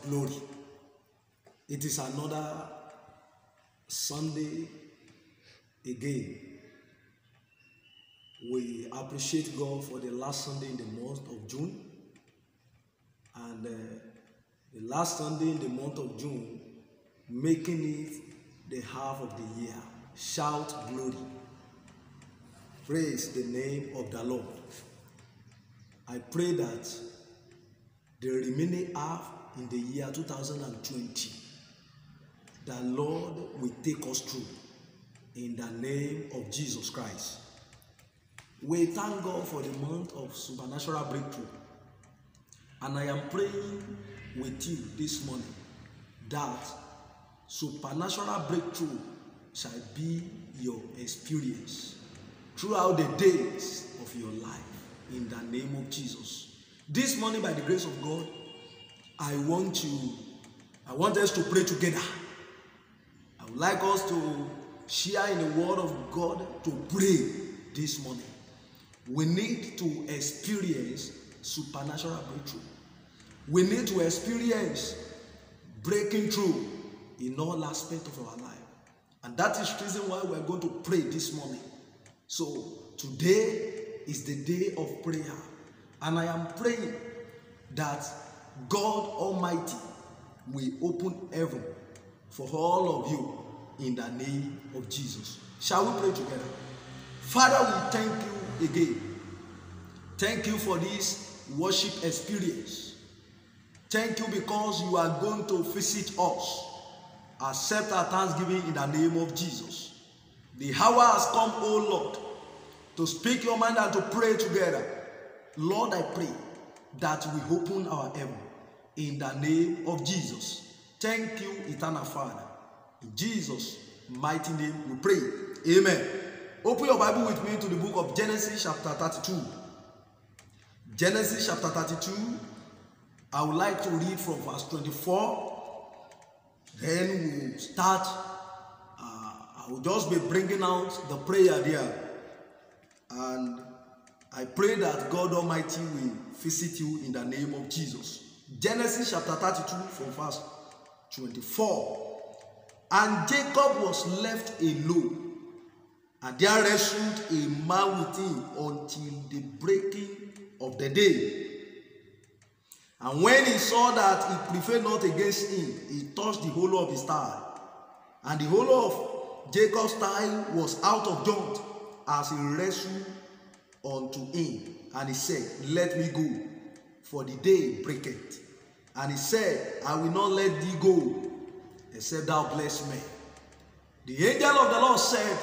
glory. It is another Sunday again. We appreciate God for the last Sunday in the month of June. And the last Sunday in the month of June, making it the half of the year. Shout glory. Praise the name of the Lord. I pray that the remaining half in the year 2020, the Lord will take us through in the name of Jesus Christ. We thank God for the month of supernatural breakthrough. And I am praying with you this morning that supernatural breakthrough shall be your experience throughout the days of your life in the name of Jesus. This morning, by the grace of God, I want us to pray together. I would like us to share in the word of God to pray this morning. We need to experience supernatural breakthrough. We need to experience breaking through in all aspects of our life. And that is the reason why we are going to pray this morning. So today is the day of prayer. And I am praying that God Almighty will open heaven for all of you in the name of Jesus. Shall we pray together? Father, we thank you again. Thank you for this worship experience. Thank you because you are going to visit us. Accept our thanksgiving in the name of Jesus. The hour has come, O Lord, to speak your mind and to pray together. Lord, I pray that we open our heaven in the name of Jesus. Thank you, eternal Father. In Jesus' mighty name we pray. Amen. Open your Bible with me to the book of Genesis chapter 32. Genesis chapter 32. I would like to read from verse 24. Then we'll start. I will just be bringing out the prayer there. And I pray that God Almighty will visit you in the name of Jesus. Genesis chapter 32 from verse 24. And Jacob was left alone, and there wrestled a man with him until the breaking of the day. And when he saw that he prevailed not against him, he touched the hollow of his thigh. And the hollow of Jacob's thigh was out of joint as he wrestled unto him. And he said, Let me go, for the day breaketh. And he said, I will not let thee go, except thou bless me. The angel of the Lord said,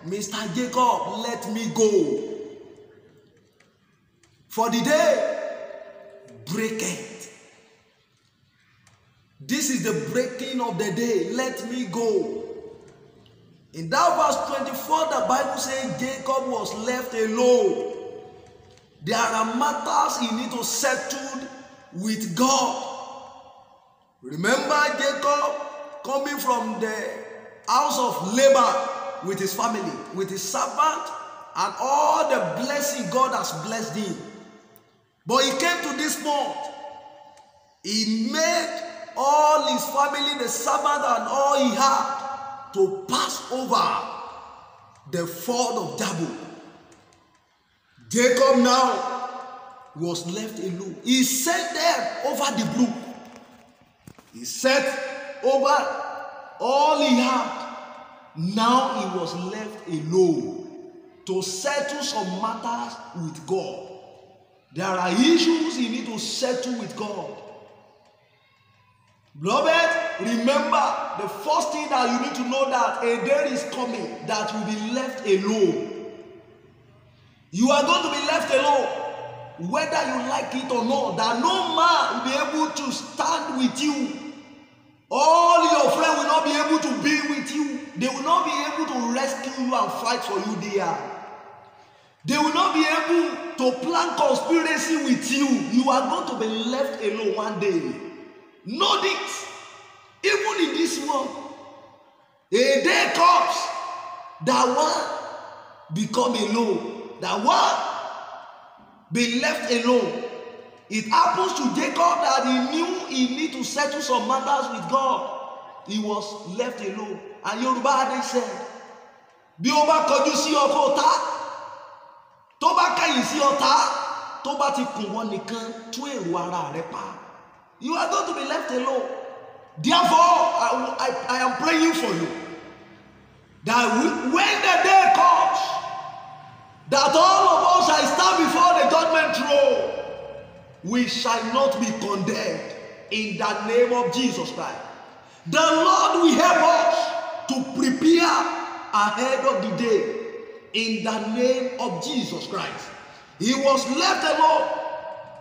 Mr. Jacob, let me go, for the day breaketh. This is the breaking of the day. Let me go. In that verse 24, the Bible says Jacob was left alone. There are matters he needs to settle with God. Remember Jacob coming from the house of Laban with his family, with his servant, and all the blessing God has blessed him. But he came to this point. He made all his family, the servant and all he had, to pass over the ford of Jabbok. Jacob now was left alone. He set them over the brook. He set over all he had. Now he was left alone to settle some matters with God. There are issues he needs to settle with God. Beloved, remember the first thing that you need to know, that a day is coming that you will be left alone. You are going to be left alone, whether you like it or not. That no man will be able to stand with you. All your friends will not be able to be with you. They will not be able to rescue you and fight for you there. They will not be able to plan conspiracy with you. You are going to be left alone one day. Know this. Even in this world, a day comes that one become alone. That one be left alone. It happens to Jacob that he knew he need to settle some matters with God. He was left alone. And Yoruba they said, bí ó bá kọjú sí ọkọ ọ̀tá, tó bá kẹ̀yìn sí ọ̀tá, tó bá ti kùn wọ́n nìkan tún èrò ara rẹ̀ pa. You are going to be left alone. Therefore, I am praying for you that when the day comes, that all of us shall stand before the judgment throne, we shall not be condemned in the name of Jesus Christ. The Lord will help us to prepare ahead of the day in the name of Jesus Christ. He was left alone.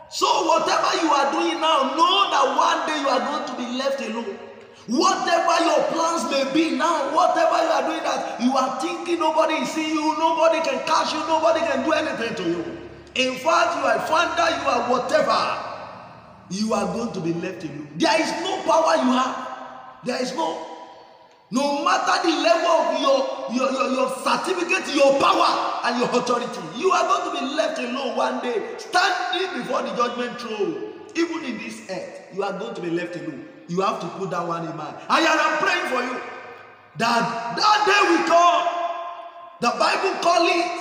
So whatever you are doing now, know that one day you are going to be left alone. Whatever your plans may be now, whatever you are doing that you are thinking nobody is seeing you, nobody can catch you, nobody can do anything to you. In fact, you are founder, you are whatever, you are going to be left alone. There is no power you have. There is no matter the level of your certificate, your power and your authority, you are going to be left alone one day, standing before the judgment throne. Even in this earth, you are going to be left alone. You have to put that one in mind. And I am praying for you that day will come. The Bible calls it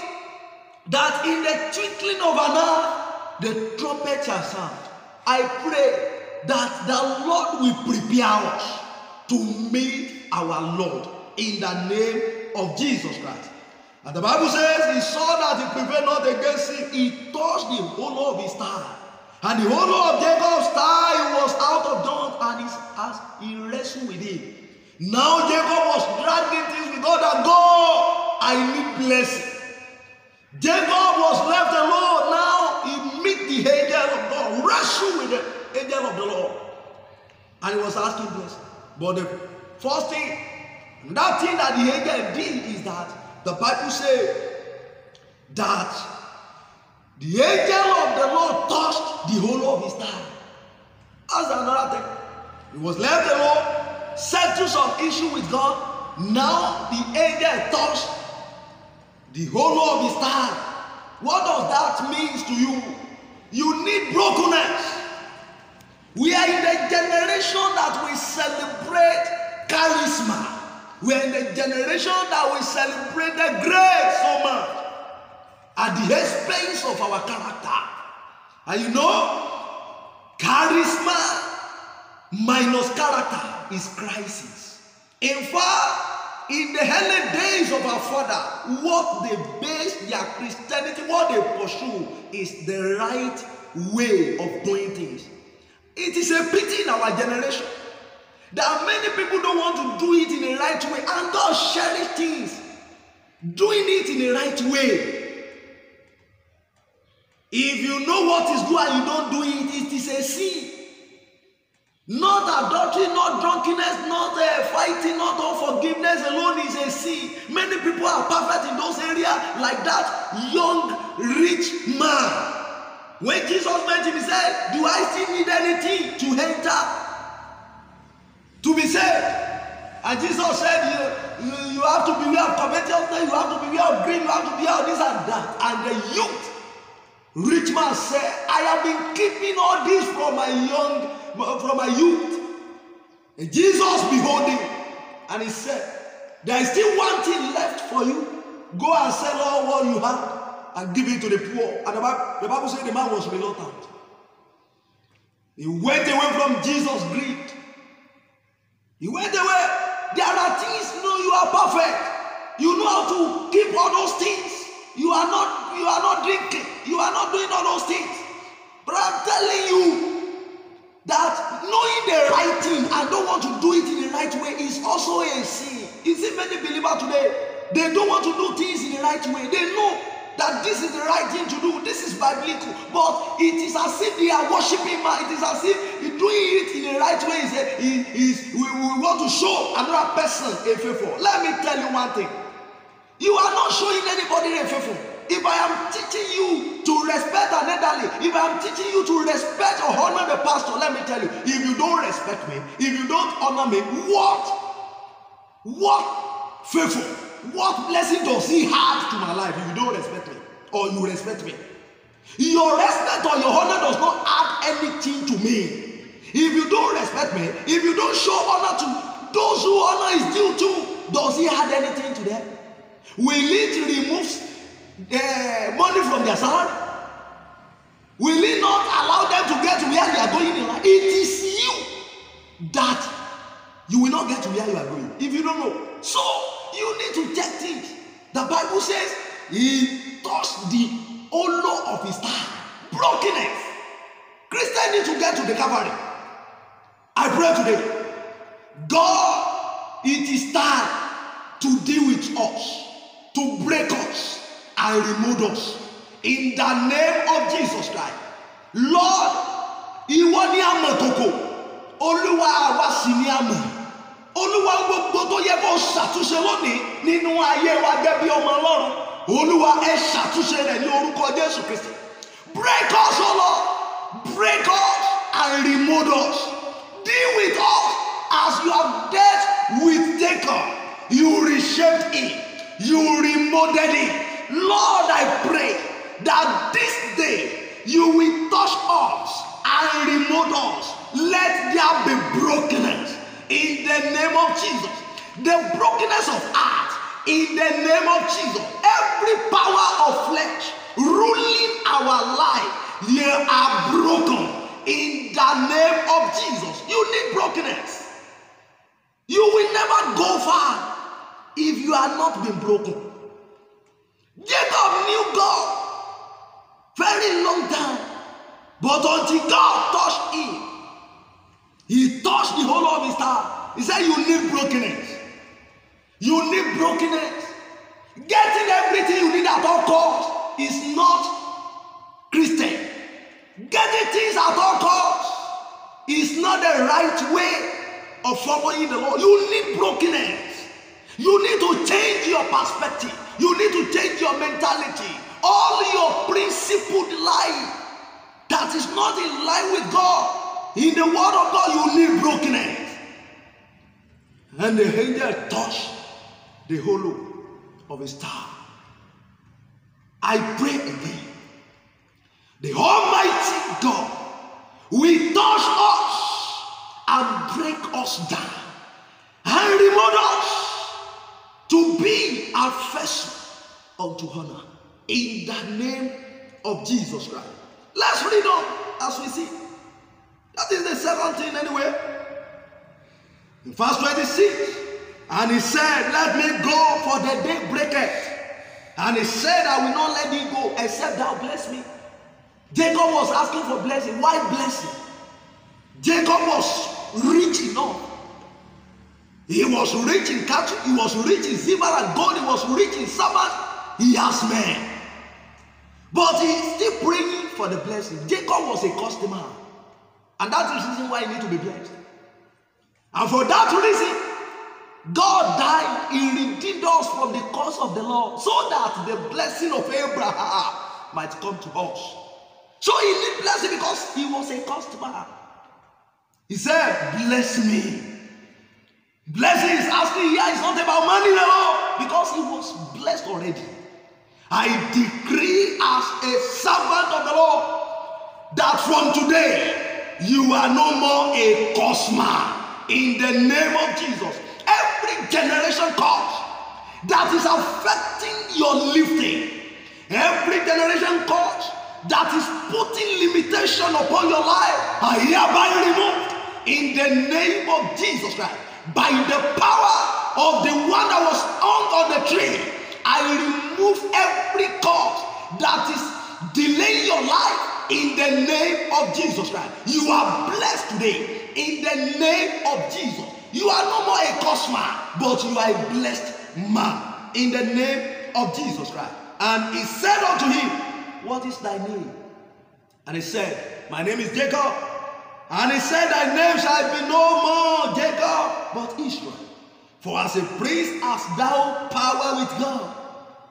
that in the twinkling of an eye, the trumpet shall sound. I pray that the Lord will prepare us to meet our Lord in the name of Jesus Christ. And the Bible says he saw that he prevailed not against him. He touched the hollow of his thigh. And the hollow of Jacob's thigh was out of joint, and as he wrestled with him. Now Jacob was dragging things with God, and God, I need blessing. Jacob was left alone. Now he met the angel of God, wrestled with the angel of the Lord, and he was asking blessing. But the first thing, that thing that the angel did is that the Bible says that the angel of the Lord touched the hollow of his thigh. That's another thing. He was left alone, settled some issue with God. Now the angel touched the hollow of his thigh. What does that mean to you? You need brokenness. We are in the generation that we celebrate charisma. We are in the generation that we celebrate the grace so much at the expense of our character. And you know, charisma minus character is crisis. In fact, in the early days of our father, what they based their Christianity, what they pursue is the right way of doing things. It is a pity in our generation that many people don't want to do it in the right way and don't cherish things. Doing it in the right way. If you know what is good and you don't do it, it is a sin. Not adultery, not drunkenness, not fighting, not unforgiveness alone is a sin. Many people are perfect in those areas, like that young rich man. When Jesus met him, he said, do I still need anything to enter, to be saved? And Jesus said, you have to beware of covetousness, you have to beware of greed, you have to beware of this and that. And the youth rich man said, I have been keeping all this from my youth. And Jesus behold him, and he said, there is still one thing left for you. Go and sell all what you have and give it to the poor. And the Bible said the man was reluctant. He went away from Jesus' greed. He went away. There are things, you are perfect. You know how to keep all those things. You are not drinking. You are not doing all those things. But I'm telling you that knowing the right thing and don't want to do it in the right way is also a sin. You see many believers today, they don't want to do things in the right way. They know that this is the right thing to do. This is biblical. But it is as if they are worshiping man. It is as if doing it in the right way we want to show another person a favor. Let me tell you one thing. You are not showing anybody a favor. If I am teaching you to respect an elderly, if I am teaching you to respect or honor the pastor, let me tell you, if you don't respect me, if you don't honor me, what favor, what blessing does he have to my life if you don't respect me or you respect me? Your respect or your honor does not add anything to me. If you don't respect me, if you don't show honor to those who honor is due to, does he add anything to them? Will it remove money from their salary? Will it not allow them to get to where they are going in life? It is you that you will not get to where you are going if you don't know. So you need to check things. The Bible says he touched the hollow of his thigh. Brokenness. Christians need to get to the Calvary. I pray today, God, it is time to deal with us, to break us and remove us in the name of Jesus Christ. Lord, ìwọ ni àmọ̀ kòkò, Olúwa àwa sì ni àmọ̀. Olúwa gbogbo tó yẹ kó ṣàtúnṣe lónìí nínú ayé wa gẹ́gẹ́ bí ọmọ Ọlọ́run. Olúwa ẹ ṣàtúnṣe rẹ̀ ní orúkọ Jésù Kristi. Break us, O Lord. Break us and remove us. Deal with us as you have dealt with Jacob. You reshaped it. You remodeled it. Lord, I pray that this day you will touch us and remove us. Let there be brokenness in the name of Jesus. The brokenness of heart in the name of Jesus. Every power of flesh ruling our life, they are broken in the name of Jesus. You need brokenness. You will never go far if you are not been broken. Jacob knew God very long time, but until God touched him, he touched the whole of his heart. He said, you need brokenness. You need brokenness. Getting everything you need at all costs is not Christian. Getting things at all costs is not the right way of following the Lord. You need brokenness. You need to change your perspective. You need to change your mentality. All your principled life that is not in line with God. In the word of God, you need brokenness. And the angel touched the hollow of his thigh. I pray again. The Almighty God will touch us and break us down and remove us to be a vessel unto honor in the name of Jesus Christ. Let's read on as we see. That is the second thing anyway. In verse 26, and he said, let me go, for the day breaketh. And he said, I will not let thee go, except thou bless me. Jacob was asking for blessing. Why blessing? Jacob was rich enough. He was rich in cattle. He was rich in silver and gold. He was rich in servants. He has men. But he is still praying for the blessing. Jacob was a customer. And that is the reason why he needs to be blessed. And for that reason, God died. He redeemed us from the curse of the law, so that the blessing of Abraham might come to us. So he did blessing because he was a customer. He said, bless me. Blessing is asking here, it's not about money at all, because he was blessed already. I decree as a servant of the Lord that from today you are no more a customer in the name of Jesus. Every generation curse that is affecting your lifting, every generation curse that is putting limitation upon your life, are hereby removed in the name of Jesus Christ. By the power of the one that was hung on the tree, I remove every cause that is delaying your life in the name of Jesus Christ. You are blessed today in the name of Jesus. You are no more a customer, but you are a blessed man in the name of Jesus Christ. And he said unto him, what is thy name? And he said, my name is Jacob. And he said, thy name shall be no more Jacob, but Israel. For as a priest hast thou power with God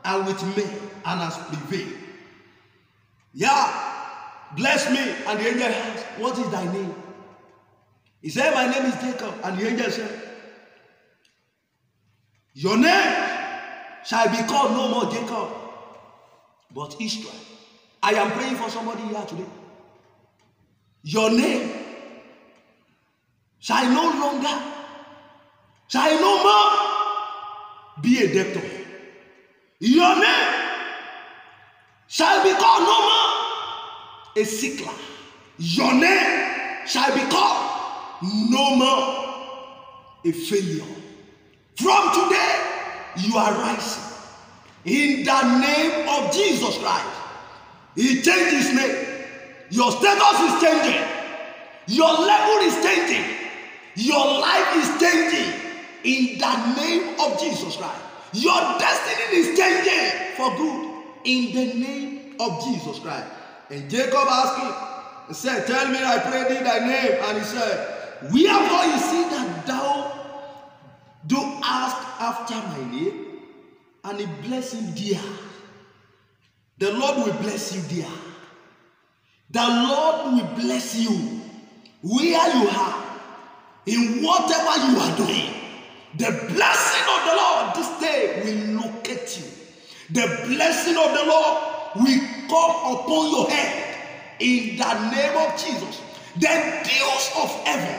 and with men, and hast prevailed. Yeah, bless me. And the angel asked, what is thy name? He said, my name is Jacob. And the angel said, your name shall be called no more Jacob, but Israel. I am praying for somebody here today. Your name shall no more be a debtor. Your name shall be called no more a sickler. Your name shall be called no more a failure. From today, you are rising in the name of Jesus Christ. He changed his name. Your status is changing. Your level is changing. Your life is changing in the name of Jesus Christ. Your destiny is changing for good in the name of Jesus Christ. And Jacob asked him, he said, tell me, I pray thee thy name. And he said, wherefore you see that thou do ask after my name? And he blessed him dear. The Lord will bless you dear. The Lord will bless you where you are, in whatever you are doing. The blessing of the Lord this day will locate you. The blessing of the Lord will come upon your head in the name of Jesus. The dews of heaven,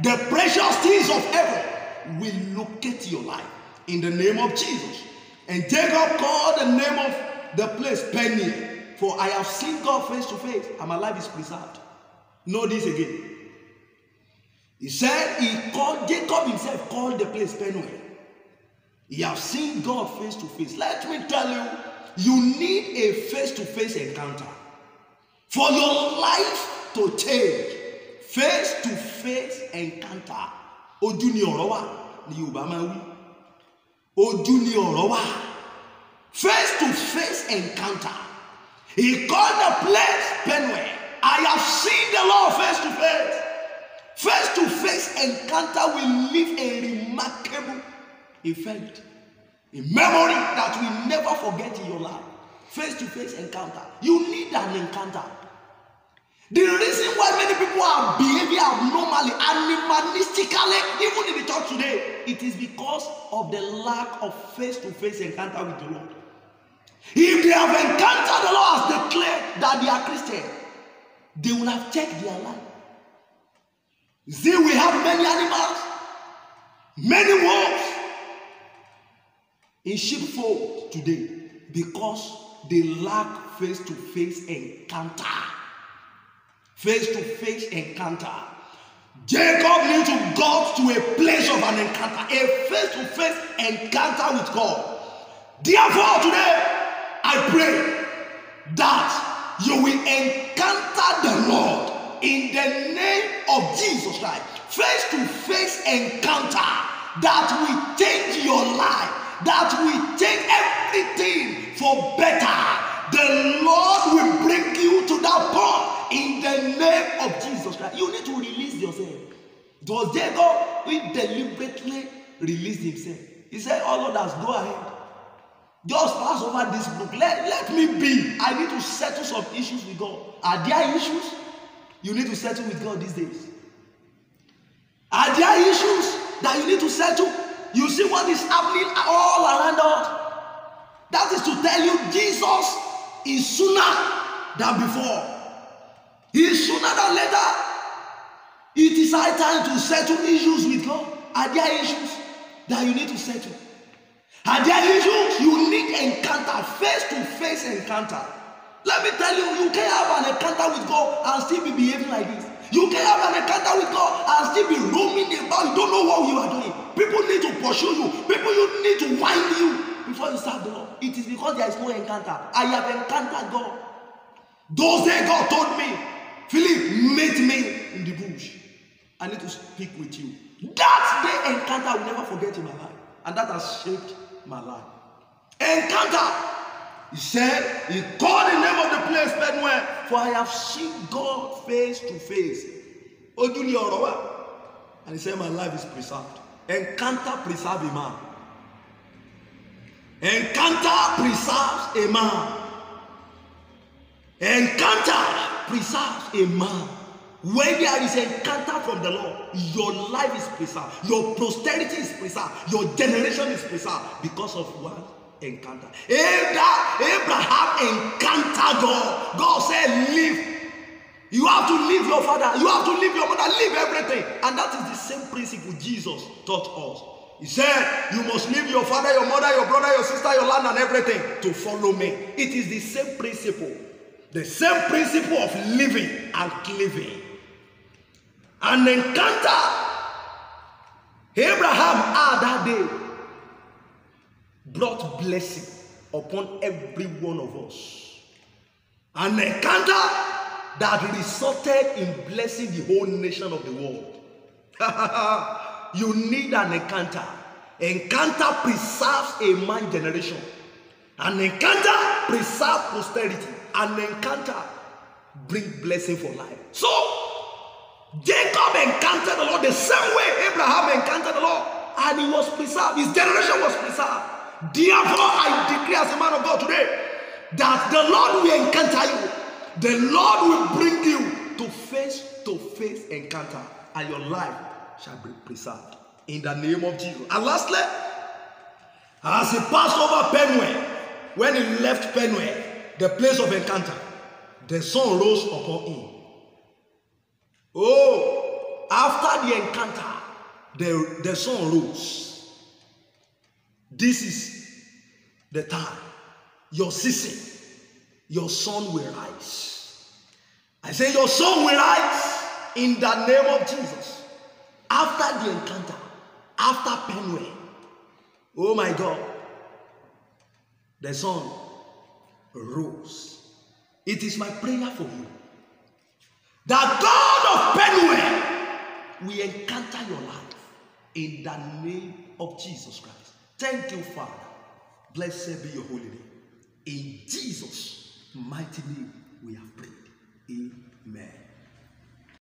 the precious things of heaven will locate your life in the name of Jesus. And Jacob called the name of the place Peniel, for I have seen God face to face and my life is preserved. Know this again. He said Jacob himself called the place Peniel. He have seen God face to face. Let me tell you, you need a face-to-face encounter for your life to change. Face-to-face encounter. Ojú ni ọ̀rọ̀ wà ní Yorùbá máa wí. Ojú ni ọ̀rọ̀ wà. Face-to-face encounter. He called the place Peniel. I have seen the Lord face-to-face. Face-to-face encounter will leave a remarkable effect, a memory that you will never forget in your life. Face-to-face encounter. You need an encounter. The reason why many people are behaving abnormally, animalistically, even in the church today, it is because of the lack of face-to-face encounter with the Lord. If they have encountered the Lord as declared that they are Christian, they will have checked their life. See, we have many animals, many wolves in sheepfold today because they lack face-to-face encounter. Face-to-face encounter. Jacob needs to go to a place of an encounter, a face-to-face encounter with God. Therefore, today, I pray that you will encounter the Lord in the name of Jesus Christ. Face-to-face encounter that will change your life, that will change everything for better. The Lord will bring you to that point in the name of Jesus Christ. You need to release yourself. It was Jacob who deliberately released himself. He said, oh Lord, go ahead. Just pass over this book. Let me be. I need to settle some issues with God. Are there issues you need to settle with God these days? Are there issues that you need to settle? You see what is happening all around us? That is to tell you Jesus is sooner than before. He is sooner than later. It is high time to settle issues with God. Are there issues that you need to settle? Are there issues you need encounter, face-to-face encounter? Let me tell you, you can't have an encounter with God and still be behaving like this. You can't have an encounter with God and still be roaming about. You don't know what you are doing. People need to pursue you. People need to wind you before you serve the Lord. It is because there is no encounter. I have encountered God. Those days God told me, Philip, meet me in the bush. I need to speak with you. That day encounter I will never forget in my life. And that has shaped my life. Encounter. He said, he called the name of the place Peniel, for I have seen God face to face. And he said, my life is preserved. Encounter preserves a man. Encounter preserves a man. Encounter preserves a man. When there is encounter from the Lord, your life is preserved. Your posterity is preserved. Your generation is preserved. Because of what? encounter. Abraham encountered God. God said, leave. You have to leave your father. You have to leave your mother. Leave everything. And that is the same principle Jesus taught us. He said, you must leave your father, your mother, your brother, your sister, your land and everything to follow me. It is the same principle. The same principle of living and cleaving. An encounter Abraham had that day brought blessing upon every one of us. An encounter that resulted in blessing the whole nation of the world. You need an encounter. Encounter preserves a man generation. An encounter preserves posterity. An encounter brings blessing for life. So, Jacob encountered the Lord the same way Abraham encountered the Lord. And he was preserved. His generation was preserved. Therefore, I decree as a man of God today that the Lord will encounter you. The Lord will bring you to face encounter. And your life shall be preserved. In the name of Jesus. And lastly, as he passed over Penuel, when he left Penuel, the place of encounter, the sun rose upon him. Oh, after the encounter, the sun rose. This is the time, your season, your sun will rise. I say your sun will rise in the name of Jesus. After the encounter, after Penuel, oh my God, the sun rose. It is my prayer for you that God of Penuel will encounter your life in the name of Jesus Christ. Thank you, Father. Blessed be your holy name. In Jesus' mighty name we have prayed. Amen.